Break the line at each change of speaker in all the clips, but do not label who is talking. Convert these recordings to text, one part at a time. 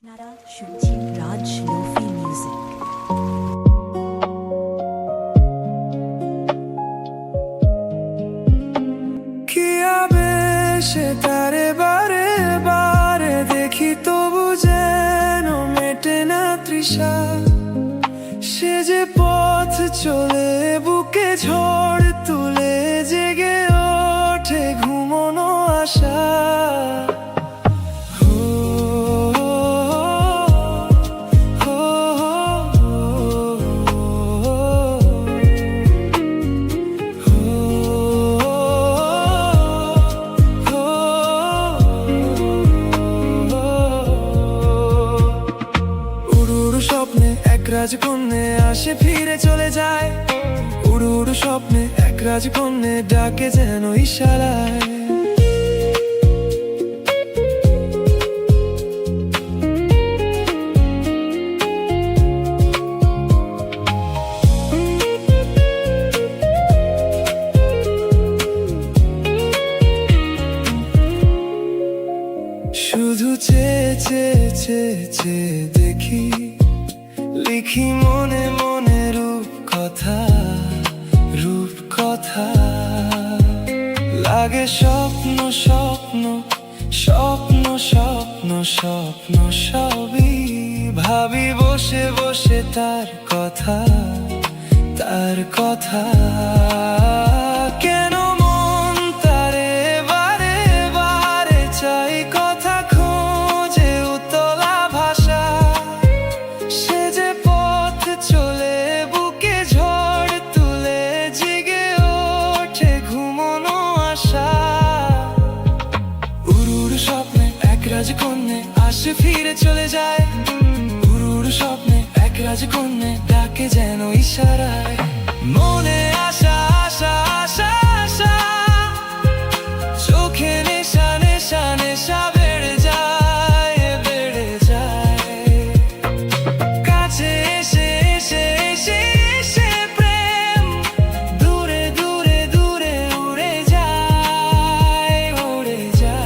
আপনারা শুনছেন রাজ lo-fi music.
কিয়া বেশে তারে বারে বারে দেখি তবু যেন মেটে না তৃষা। সে যে পথ চলে বুকে ঝড় তুলে জেগে ওঠে ঘুমনো আশা। রাজকন্যে আসে ফিরে চলে যায়, উড়ু উড়ু স্বপ্নে এক রাজকন্যে ডাকে যেন ইশারায়। শুধু চেয়ে চেয়ে চেয়ে চেয়ে দেখি, লিখি মনে মনে রূপ কথা লাগে স্বপ্ন স্বপ্ন স্বপ্ন স্বপ্ন স্বপ্ন সবই ভাবি বসে বসে তার কথা কেন মন তারে বারে বারে চাই কথা খোঁজে উতলা ভাষা। সে যে পথ চলে বুকে ঝড় তুলে জেগে ওঠে ঘুমনো আশা। উড়ু উড়ু স্বপ্নে এক রাজকন্যে আসে ফিরে চলে যায়, উড়ু উড়ু স্বপ্নে এক রাজকন্যে ডাকে যেন ইশারায়। মনে আশা আশা আশা আশা, চোখে নেশা নেশা নেশা বেড়ে যায় বেড়ে যায়। কাছে এসে এসে এসে এসে প্রেম দূরে দূরে দূরে উড়ে যায় উড়ে যায়।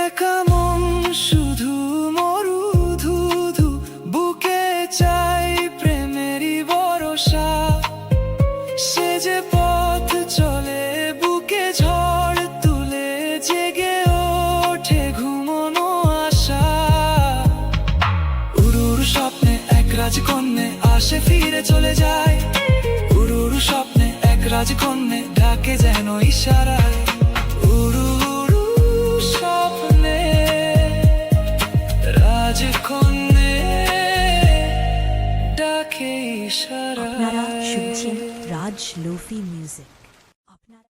একা মন শুধু মরু ধু ধু, বুকে চাই প্রেমেরই ভরসা। সে যে পথ চলে বুকে ঝড় তুলে জেগে ওঠে ঘুমনো আশা। উড়ু উড়ু স্বপ্নে এক রাজকন্যে আসে ফিরে চলে যায়, উড়ু উড়ু স্বপ্নে এক রাজকন্যে ডাকে যেন ইশারায়। উড়ু উড়ু স্বপ্নে রাজকন্যে ডাকে
আপনারা
ইশারায়।
শুনছেন রাজ লোফি মিউজিক।